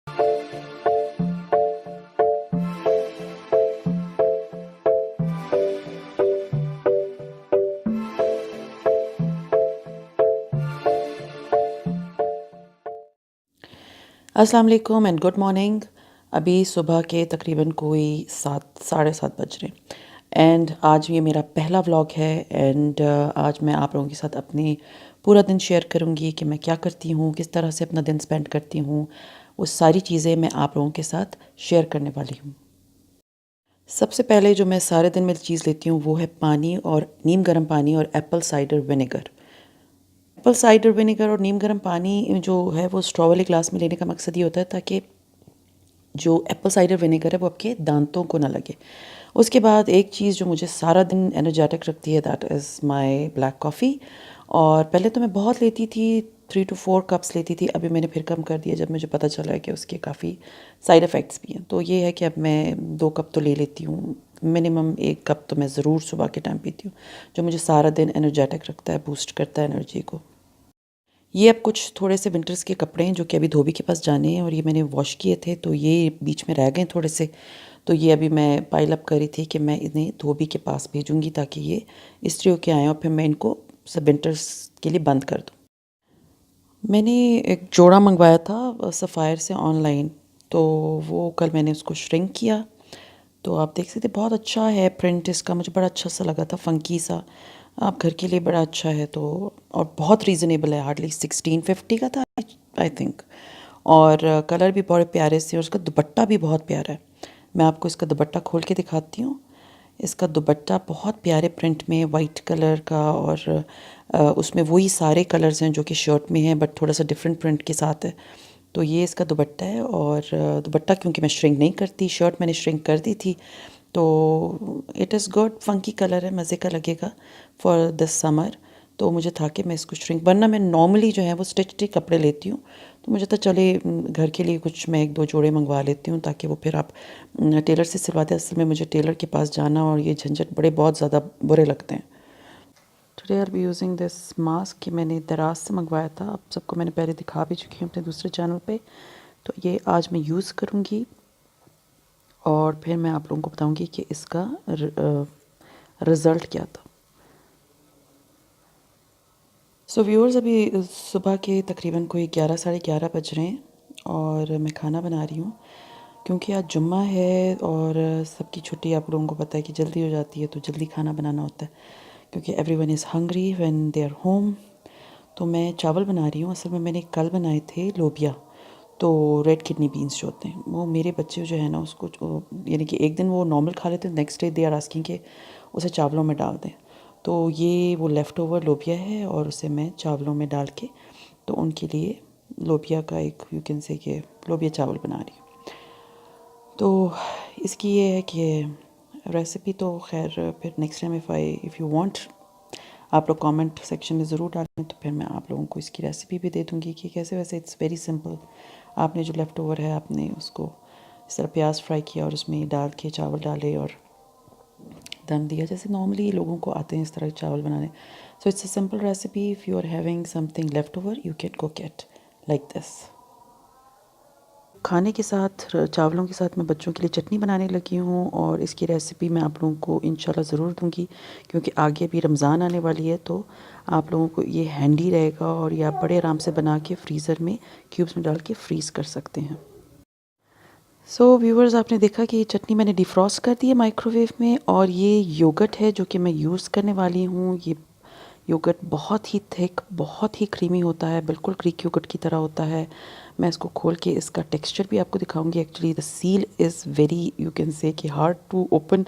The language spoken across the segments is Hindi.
अस्सलाम वालेकुम एंड गुड मॉर्निंग। अभी सुबह के तकरीबन कोई 7 साढ़े 7 बज रहे हैं एंड आज ये मेरा पहला व्लॉग है एंड आज मैं आप लोगों के साथ अपनी पूरा दिन शेयर करूँगी कि मैं क्या करती हूँ, किस तरह से अपना दिन स्पेंड करती हूँ। वो सारी चीज़ें मैं आप लोगों के साथ शेयर करने वाली हूँ। सबसे पहले जो मैं सारे दिन में चीज़ लेती हूँ वो है पानी और नीम गर्म पानी और Apple cider vinegar. Apple cider vinegar और नीम गर्म पानी जो है वो स्ट्रॉ वाले ग्लास में लेने का मकसद ये होता है ताकि जो एप्पल साइडर विनेगर है वो आपके दांतों को ना लगे। उसके बाद एक चीज़ जो मुझे सारा दिन एनर्जेटिक रखती है that is my black coffee. और पहले तो मैं बहुत लेती थी, 3 to 4 कप्स लेती थी। अभी मैंने फिर कम कर दिया जब मुझे पता चला है कि उसके काफ़ी साइड इफ़ेक्ट्स भी हैं। तो ये है कि अब मैं 2 कप तो ले लेती हूँ, मिनिमम 1 कप तो मैं ज़रूर सुबह के टाइम पीती हूँ, जो मुझे सारा दिन एनर्जेटिक रखता है, बूस्ट करता है एनर्जी को। ये अब कुछ थोड़े से विंटर्स के कपड़े हैं जो कि अभी धोबी के पास जाने हैं और ये मैंने वॉश किए थे, तो ये बीच में रह गए थोड़े से। तो ये अभी मैं पाइल अप कर रही थी कि मैं इन्हें धोबी के पास भेजूँगी ताकि ये इस्त्री होके आएँ और फिर मैं इनको सब विंटर्स के लिए बंद कर दूँ। मैंने एक जोड़ा मंगवाया था सफ़ायर से ऑनलाइन, तो वो कल मैंने उसको श्रिंक किया। तो आप देख सकते बहुत अच्छा है प्रिंट इसका, मुझे बड़ा अच्छा सा लगा था, फ़ंकी सा। आप घर के लिए बड़ा अच्छा है तो, और बहुत रीज़नेबल है, हार्डली 1650 का था आई थिंक। और कलर भी बड़े प्यारे से और उसका दुपट्टा भी बहुत प्यारा है। मैं आपको इसका दुपट्टा खोल के दिखाती हूँ। इसका दुपट्टा बहुत प्यारे प्रिंट में वाइट कलर का और उसमें वही सारे कलर्स हैं जो कि शर्ट में हैं बट थोड़ा सा डिफरेंट प्रिंट के साथ है। तो ये इसका दुपट्टा है और दुपट्टा क्योंकि मैं श्रिंक नहीं करती, शर्ट मैंने श्रिंक कर दी थी, तो it is good, funky colour है, मज़े का लगेगा फॉर दिस समर। तो मुझे था कि मैं इसको श्रिंक, वरना मैं नॉर्मली जो है वो स्टिच्ड ही कपड़े लेती हूँ। तो मुझे तो चले घर के लिए कुछ मैं 1-2 जोड़े मंगवा लेती हूँ ताकि वो फिर आप टेलर से सिलवाते। असल में मुझे टेलर के पास जाना और ये झंझट बड़े बहुत ज़्यादा बुरे लगते हैं। Today R be using this mask कि मैंने दराज से मंगवाया था, आप सबको मैंने पहले दिखा भी चुकी हूँ अपने दूसरे चैनल पे। तो ये आज मैं यूज़ करूँगी और फिर मैं आप लोगों को बताऊँगी कि इसका रिज़ल्ट क्या था। सो व्यूअर्स, अभी सुबह के तकरीबन कोई 11 साढ़े 11 बज रहे हैं और मैं खाना बना रही हूँ क्योंकि आज जुम्मा है और सबकी छुट्टी आप लोगों को पता है कि जल्दी हो जाती है, तो जल्दी खाना बनाना होता है क्योंकि everyone is hungry when they are home. तो मैं चावल बना रही हूँ। असल में मैंने कल बनाए थे लोबिया, तो रेड किडनी बीन्स जो होते हैं वो मेरे बच्चे जो है ना उसको यानी कि एक दिन वो नॉर्मल खा लेते हैं, next day they are asking कि उसे चावलों में डाल दें। तो ये वो लेफ़्ट ओवर लोबिया है और उसे मैं चावलों में डाल के तो उनके लिए लोबिया का एक यू कैन से कि लोबिया चावल बना रही हूँ। तो इसकी ये है कि रेसिपी तो खैर फिर next time if you want आप लोग कमेंट सेक्शन में ज़रूर डालें, तो फिर मैं आप लोगों को इसकी रेसिपी भी दे दूँगी कि कैसे। वैसे इट्स वेरी सिंपल। आपने जो लेफ़्ट ओवर है आपने उसको इस तरह प्याज फ्राई किया और उसमें डाल के चावल डाले और दम दिया, जैसे नॉर्मली लोगों को आते हैं इस तरह चावल बनाने। So it's a simple recipe. If you are having something left over you can cook it like this. खाने के साथ चावलों के साथ मैं बच्चों के लिए चटनी बनाने लगी हूँ और इसकी रेसिपी मैं आप लोगों को इंशाल्लाह ज़रूर दूँगी क्योंकि आगे भी रमज़ान आने वाली है, तो आप लोगों को ये हैंडी रहेगा और ये आप बड़े आराम से बना के फ्रीज़र में क्यूब्स में डाल के फ्रीज़ कर सकते हैं। सो व्यूअर्स, आपने देखा कि ये चटनी मैंने डिफ्रॉस्ट कर दी है माइक्रोवेव में और ये योगर्ट है जो कि मैं यूज़ करने वाली हूँ। ये योगर्ट बहुत ही थिक, बहुत ही क्रीमी होता है, बिल्कुल ग्रीक योगर्ट की तरह होता है। मैं इसको खोल के इसका टेक्सचर भी आपको दिखाऊंगी। Actually the seal is very you can say कि हार्ड टू ओपन,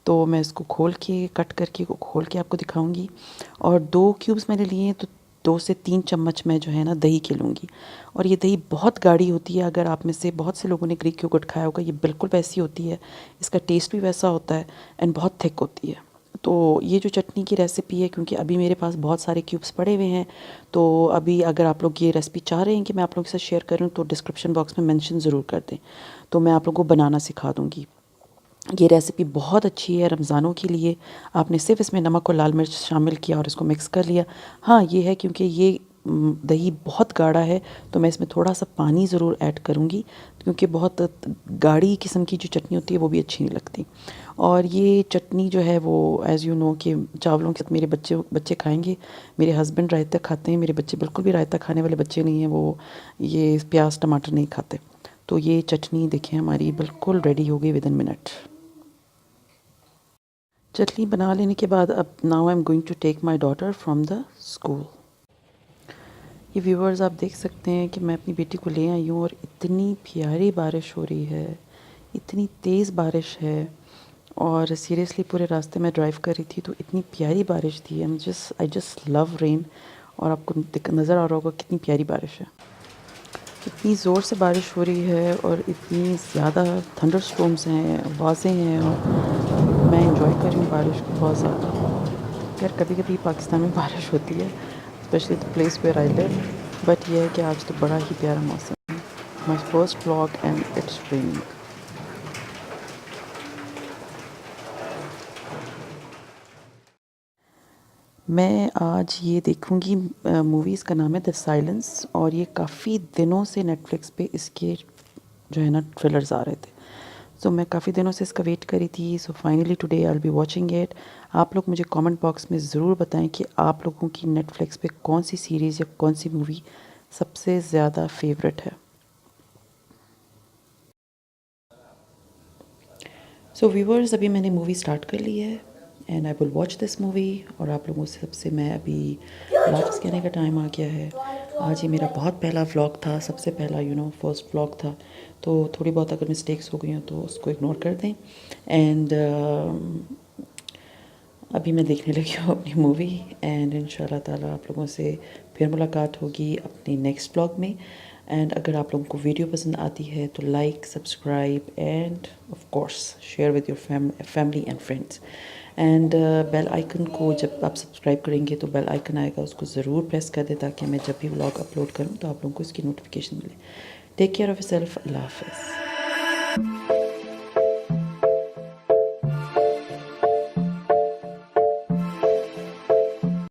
तो मैं इसको खोल के कट करके खोल के आपको दिखाऊंगी। और 2 क्यूब्स मैंने लिए हैं तो 2 से 3 चम्मच मैं जो है ना दही के लूँगी। और ये दही बहुत गाढ़ी होती है, अगर आप में से बहुत से लोगों ने ग्रीक योगर्ट खाया होगा, ये बिल्कुल वैसी होती है, इसका टेस्ट भी वैसा होता है एंड बहुत थिक होती है। तो ये जो चटनी की रेसिपी है, क्योंकि अभी मेरे पास बहुत सारे क्यूब्स पड़े हुए हैं, तो अभी अगर आप लोग ये रेसिपी चाह रहे हैं कि मैं आप लोगों के साथ शेयर करूं तो डिस्क्रिप्शन बॉक्स में मेंशन ज़रूर कर दें, तो मैं आप लोगों को बनाना सिखा दूंगी। ये रेसिपी बहुत अच्छी है रमज़ानों के लिए। आपने सिर्फ इसमें नमक और लाल मिर्च शामिल किया और इसको मिक्स कर लिया। हाँ, ये है क्योंकि ये दही बहुत गाढ़ा है तो मैं इसमें थोड़ा सा पानी ज़रूर ऐड करूँगी, क्योंकि बहुत गाढ़ी किस्म की जो चटनी होती है वो भी अच्छी नहीं लगती। और ये चटनी जो है वो एज़ यू नो कि चावलों के साथ मेरे बच्चे खाएंगे। मेरे हस्बैंड रायता खाते हैं, मेरे बच्चे बिल्कुल भी रायता खाने वाले बच्चे नहीं हैं, वो ये प्याज टमाटर नहीं खाते। तो ये चटनी देखिए हमारी बिल्कुल रेडी हो गई विद इन मिनट। चटनी बना लेने के बाद अब now I am going to take my daughter from the school. ये व्यूवर्स आप देख सकते हैं कि मैं अपनी बेटी को ले आई हूँ और इतनी प्यारी बारिश हो रही है, इतनी तेज़ बारिश है। और सीरियसली पूरे रास्ते में ड्राइव कर रही थी तो इतनी प्यारी बारिश थी। I just love rain. और आपको नज़र आ रहा होगा कितनी प्यारी बारिश है। इतनी ज़ोर से बारिश हो रही है और इतनी ज़्यादा थंडर स्टॉर्म्स हैं, आवाज़ें हैं, और मैं इंजॉय कर रही हूँ बारिश को बहुत ज़्यादा। यार कभी कभी पाकिस्तान में बारिश होती है, specially the place where I live, but यह है कि आज तो बड़ा ही प्यारा मौसम है। My first vlog and it's raining. मैं आज ये देखूँगी मूवी, इसका नाम है द साइलेंस, और ये काफ़ी दिनों से नेटफ्लिक्स पे इसके जो है ना ट्रेलर्स आ रहे थे। सो मैं काफ़ी दिनों से इसका वेट करी थी। So finally today I will be watching it. आप लोग मुझे कमेंट बॉक्स में ज़रूर बताएं कि आप लोगों की नेटफ्लिक्स पे कौन सी सीरीज़ या कौन सी मूवी सबसे ज़्यादा फेवरेट है। सो व्यूवर्स, अभी मैंने मूवी स्टार्ट कर ली है and I will watch this movie. और आप लोगों से सबसे मैं अभी लास्ट कहने का टाइम आ गया है। आज ये मेरा बहुत पहला व्लॉग था, सबसे पहला फर्स्ट व्लॉग था। तो थोड़ी बहुत अगर मिस्टेक्स हो गई हैं तो उसको इग्नोर कर दें। एंड अभी मैं देखने लगी हूँ अपनी मूवी, एंड इंशाल्लाह ताला आप लोगों से फिर मुलाकात होगी अपने नेक्स्ट व्लॉग में। एंड अगर आप लोगों को वीडियो पसंद आती है तो like, subscribe and of course share with your family and friends. And bell icon को जब आप सब्सक्राइब करेंगे तो बेल आइकन आएगा, उसको ज़रूर प्रेस कर दें ताकि मैं जब भी व्लॉग अपलोड करूँ तो आप लोगों को इसकी नोटिफिकेशन मिले। Take care of yourself. अल्लाह हाफ़िज़।